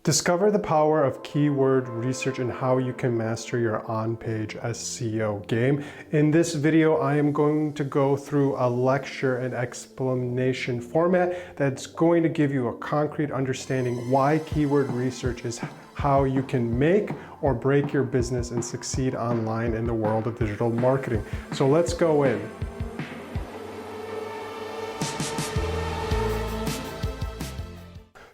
Discover the power of keyword research and how you can master your on-page SEO game. In this video, I am going to go through a lecture and explanation format that's going to give you a concrete understanding why keyword research is how you can make or break your business and succeed online in the world of digital marketing. So let's go in.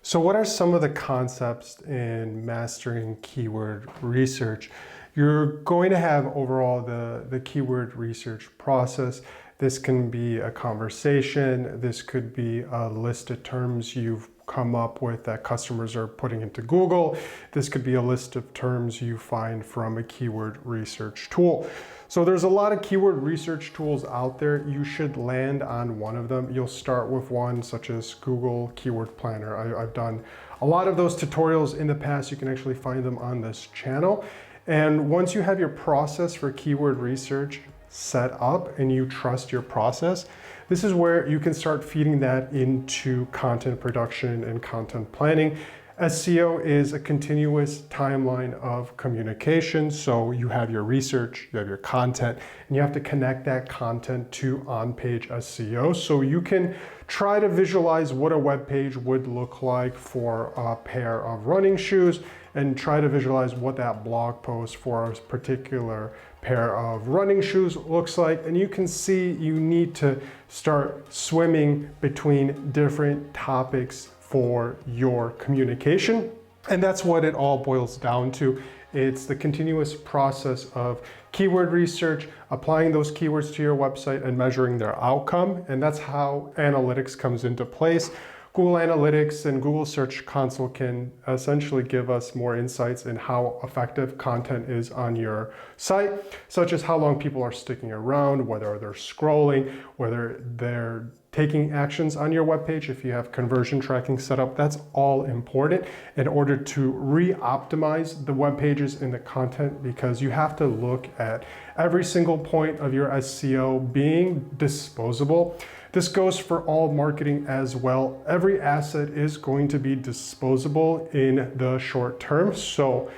So what are some of the concepts in mastering keyword research? You're going to have overall the keyword research process. This can be a conversation. This could be a list of terms you've come up with that customers are putting into Google. This could be a list of terms you find from a keyword research tool. So there's a lot of keyword research tools out there. You should land on one of them. You'll start with one such as Google Keyword Planner. I've done a lot of those tutorials in the past. You can actually find them on this channel. And once you have your process for keyword research set up and you trust your process, this is where you can start feeding that into content production and content planning. SEO is a continuous timeline of communication. So you have your research, you have your content, and you have to connect that content to on-page SEO. So you can try to visualize what a web page would look like for a pair of running shoes and try to visualize what that blog post for a particular pair of running shoes looks like. And you can see you need to start swimming between different topics for your communication. And that's what it all boils down to. It's the continuous process of keyword research, applying those keywords to your website and measuring their outcome. And that's how analytics comes into place. Google Analytics and Google Search Console can essentially give us more insights in how effective content is on your site, such as how long people are sticking around, whether they're scrolling, whether they're taking actions on your webpage. If you have conversion tracking set up, that's all important in order to re-optimize the web pages and the content, because you have to look at every single point of your SEO being disposable. This goes for all marketing as well. Every asset is going to be disposable in the short term. So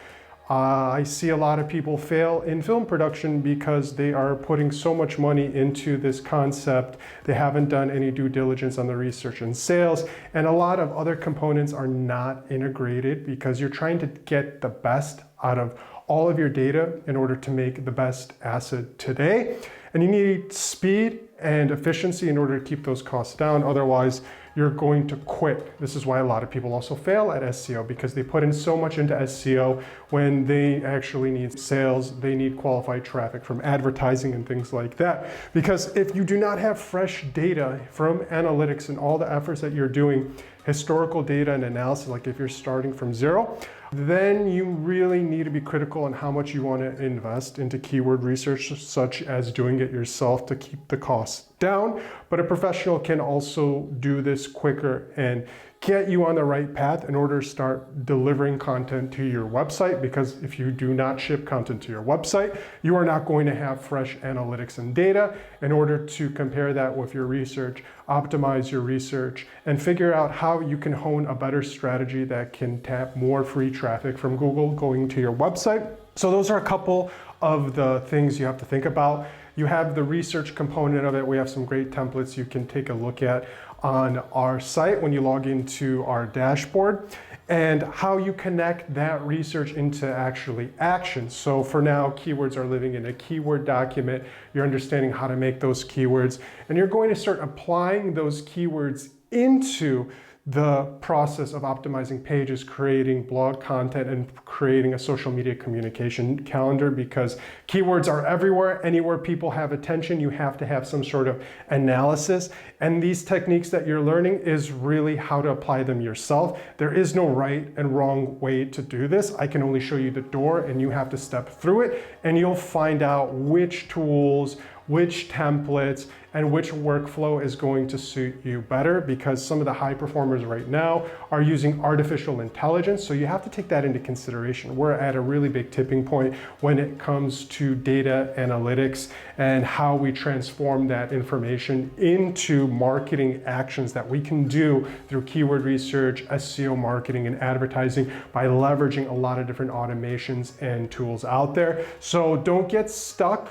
I see a lot of people fail in film production because they are putting so much money into this concept. They haven't done any due diligence on the research and sales, and a lot of other components are not integrated because you're trying to get the best out of all of your data in order to make the best asset today. And you need speed and efficiency in order to keep those costs down. Otherwise, you're going to quit. This is why a lot of people also fail at SEO, because they put in so much into SEO when they actually need sales, they need qualified traffic from advertising and things like that. Because if you do not have fresh data from analytics and all the efforts that you're doing, historical data and analysis, like if you're starting from zero, then you really need to be critical on how much you want to invest into keyword research, such as doing it yourself to keep the costs down. But a professional can also do this quicker and get you on the right path in order to start delivering content to your website, because if you do not ship content to your website, you are not going to have fresh analytics and data in order to compare that with your research, optimize your research, and figure out how you can hone a better strategy that can tap more free traffic from Google going to your website. So those are a couple of the things you have to think about. You have the research component of it. We have some great templates you can take a look at on our site when you log into our dashboard, and how you connect that research into actually action. So for now, keywords are living in a keyword document. You're understanding how to make those keywords, and you're going to start applying those keywords into the process of optimizing pages, creating blog content, and creating a social media communication calendar, because keywords are everywhere. Anywhere people have attention, you have to have some sort of analysis. And these techniques that you're learning is really how to apply them yourself. There is no right and wrong way to do this. I can only show you the door, and you have to step through it, and you'll find out which tools, which templates, and which workflow is going to suit you better, because some of the high performers right now are using artificial intelligence. So you have to take that into consideration. We're at a really big tipping point when it comes to data analytics and how we transform that information into marketing actions that we can do through keyword research, SEO marketing, and advertising by leveraging a lot of different automations and tools out there. So don't get stuck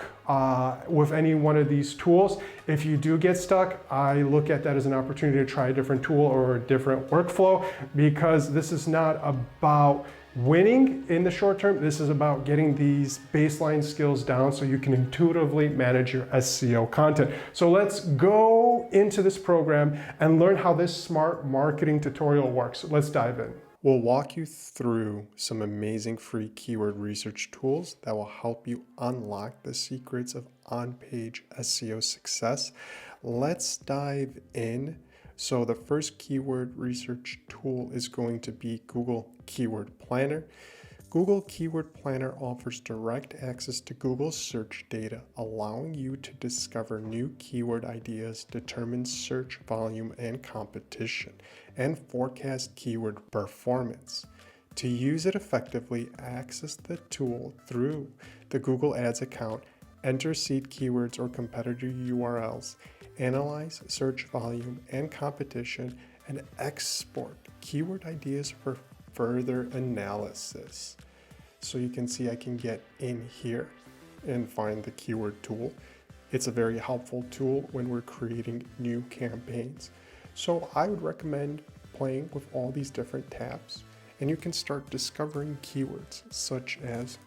with any one of these tools. If you do get stuck, I look at that as an opportunity to try a different tool or a different workflow, because this is not about winning in the short term. This is about getting these baseline skills down so you can intuitively manage your SEO content. So let's go into this program and learn how this smart marketing tutorial works. Let's dive in. We'll walk you through some amazing free keyword research tools that will help you unlock the secrets of on-page SEO success. Let's dive in. So the first keyword research tool is going to be Google Keyword Planner. Google Keyword Planner offers direct access to Google search data, allowing you to discover new keyword ideas, determine search volume and competition, and forecast keyword performance. To use it effectively, access the tool through the Google Ads account, enter seed keywords or competitor URLs, analyze search volume and competition, and export keyword ideas for further analysis. So you can see I can get in here and find the keyword tool. It's a very helpful tool when we're creating new campaigns. So I would recommend playing with all these different tabs, and you can start discovering keywords such as,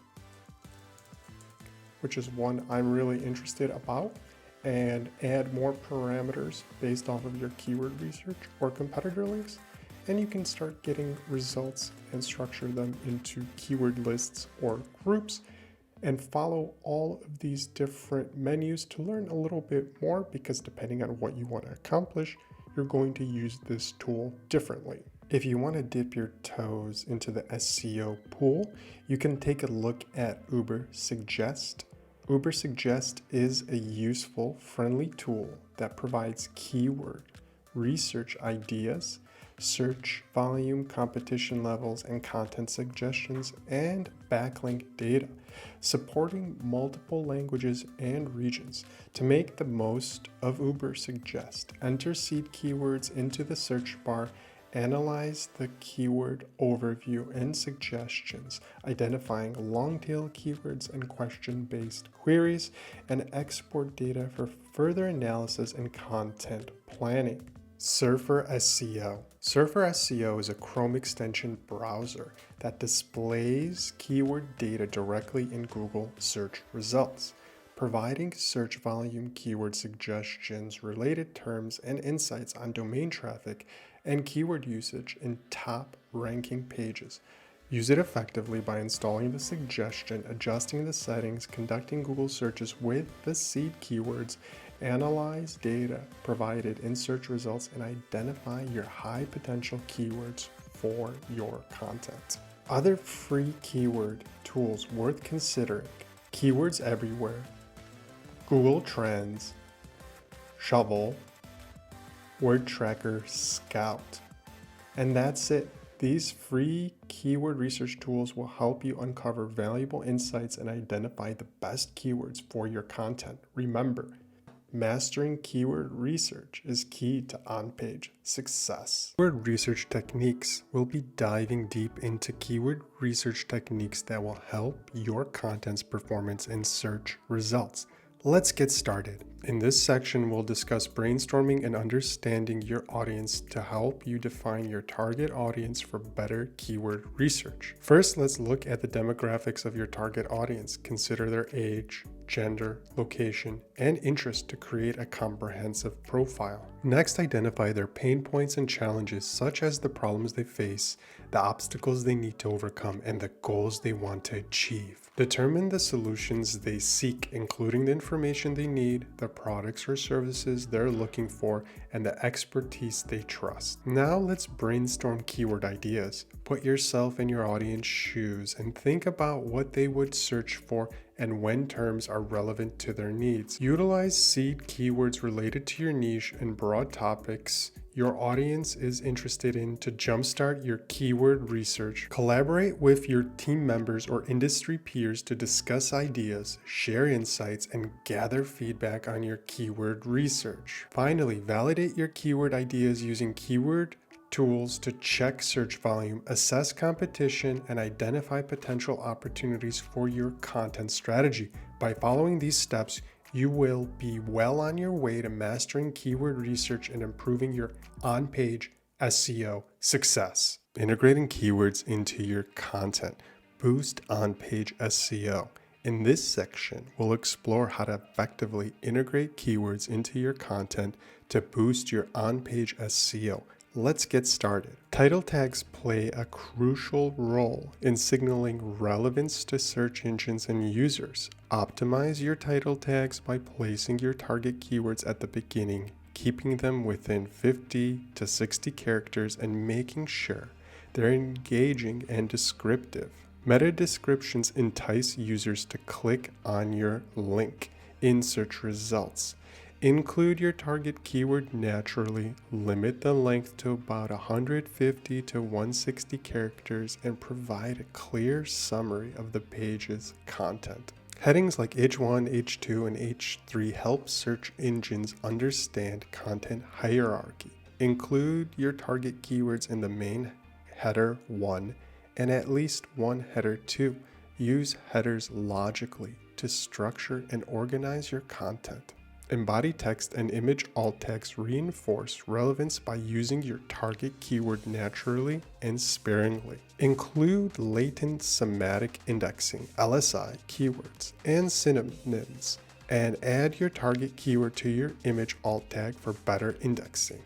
which is one I'm really interested about, and add more parameters based off of your keyword research or competitor links. And you can start getting results and structure them into keyword lists or groups, and follow all of these different menus to learn a little bit more, because depending on what you want to accomplish, you're going to use this tool differently. If you want to dip your toes into the SEO pool, you can take a look at Ubersuggest. Ubersuggest is a useful, friendly tool that provides keyword research ideas, search volume, competition levels, and content suggestions, and backlink data, supporting multiple languages and regions. To make the most of Ubersuggest, enter seed keywords into the search bar, analyze the keyword overview and suggestions, identifying long-tail keywords and question-based queries, and export data for further analysis and content planning. Surfer SEO. Surfer SEO is a Chrome extension browser that displays keyword data directly in Google search results, providing search volume, keyword suggestions, related terms, and insights on domain traffic and keyword usage in top ranking pages. Use it effectively by installing the suggestion, adjusting the settings, conducting Google searches with the seed keywords, analyze data provided in search results, and identify your high potential keywords for your content. Other free keyword tools worth considering: Keywords Everywhere, Google Trends, Shovel, Word Tracker, Scout. And that's it. These free keyword research tools will help you uncover valuable insights and identify the best keywords for your content. Remember, mastering keyword research is key to on-page success. Keyword research techniques. We'll be diving deep into keyword research techniques that will help your content's performance in search results. Let's get started. In this section, we'll discuss brainstorming and understanding your audience to help you define your target audience for better keyword research. First, let's look at the demographics of your target audience. Consider their age, gender, location, and interest to create a comprehensive profile. Next, identify their pain points and challenges, such as the problems they face, the obstacles they need to overcome, and the goals they want to achieve. Determine the solutions they seek, including the information they need, the products or services they're looking for, and the expertise they trust. Now let's brainstorm keyword ideas. Put yourself in your audience's shoes and think about what they would search for and when terms are relevant to their needs. Utilize seed keywords related to your niche and broad topics your audience is interested in to jumpstart your keyword research. Collaborate with your team members or industry peers to discuss ideas, share insights, and gather feedback on your keyword research. Finally, validate your keyword ideas using keyword tools to check search volume, assess competition, and identify potential opportunities for your content strategy. By following these steps, you will be well on your way to mastering keyword research and improving your on-page SEO success. Integrating keywords into your content. Boost on-page SEO. In this section, we'll explore how to effectively integrate keywords into your content to boost your on-page SEO. Let's get started. Title tags play a crucial role in signaling relevance to search engines and users. Optimize your title tags by placing your target keywords at the beginning, keeping them within 50 to 60 characters, and making sure they're engaging and descriptive. Meta descriptions entice users to click on your link in search results. Include your target keyword naturally, limit the length to about 150 to 160 characters, and provide a clear summary of the page's content. Headings like H1, H2, and H3 help search engines understand content hierarchy. Include your target keywords in the main header 1 and at least one header 2. Use headers logically to structure and organize your content. Embody text and image alt text reinforce relevance by using your target keyword naturally and sparingly. Include latent semantic indexing, LSI, keywords, and synonyms, and add your target keyword to your image alt tag for better indexing.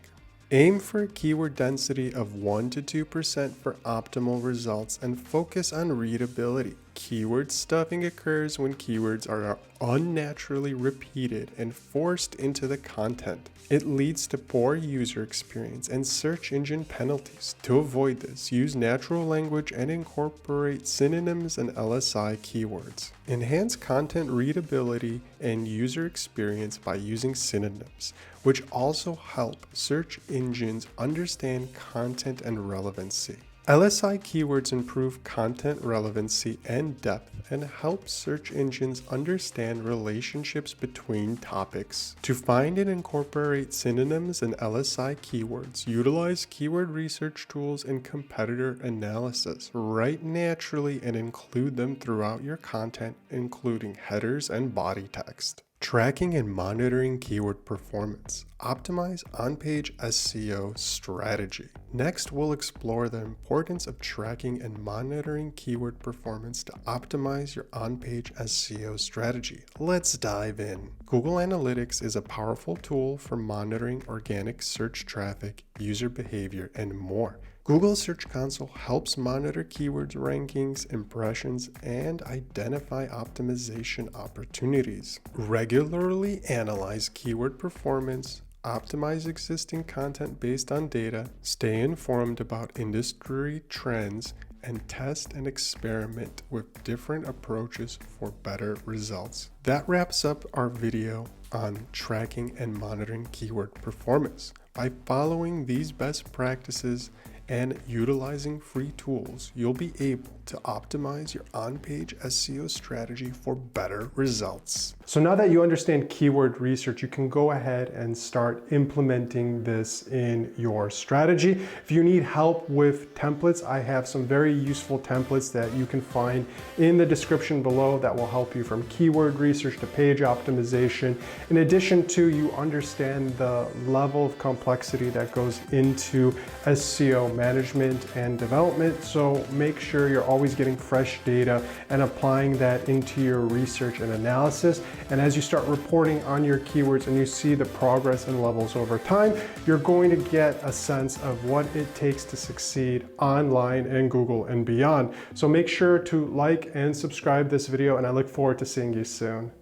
Aim for a keyword density of 1 to 2% for optimal results and focus on readability. Keyword stuffing occurs when keywords are unnaturally repeated and forced into the content. It leads to poor user experience and search engine penalties. To avoid this, use natural language and incorporate synonyms and LSI keywords. Enhance content readability and user experience by using synonyms, which also help search engines understand content and relevancy. LSI keywords improve content relevancy and depth and help search engines understand relationships between topics. To find and incorporate synonyms and LSI keywords, utilize keyword research tools and competitor analysis. Write naturally and include them throughout your content, including headers and body text. Tracking and monitoring keyword performance. Optimize on-page SEO strategy. Next, we'll explore the importance of tracking and monitoring keyword performance to optimize your on-page SEO strategy. Let's dive in. Google Analytics is a powerful tool for monitoring organic search traffic, user behavior, and more. Google Search Console helps monitor keywords rankings, impressions, and identify optimization opportunities. Regularly analyze keyword performance, optimize existing content based on data, stay informed about industry trends, and test and experiment with different approaches for better results. That wraps up our video on tracking and monitoring keyword performance. By following these best practices and utilizing free tools, you'll be able to optimize your on-page SEO strategy for better results. So now that you understand keyword research, you can go ahead and start implementing this in your strategy. If you need help with templates, I have some very useful templates that you can find in the description below that will help you from keyword research to page optimization. In addition to you understand the level of complexity that goes into SEO management and development. So make sure you're always getting fresh data and applying that into your research and analysis. And as you start reporting on your keywords and you see the progress and levels over time, you're going to get a sense of what it takes to succeed online and Google and beyond. So make sure to like and subscribe this video, and I look forward to seeing you soon.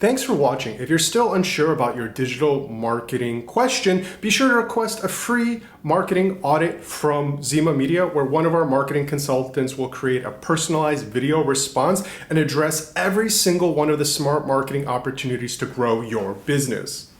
Thanks for watching. If you're still unsure about your digital marketing question, be sure to request a free marketing audit from Zima Media, where one of our marketing consultants will create a personalized video response and address every single one of the smart marketing opportunities to grow your business.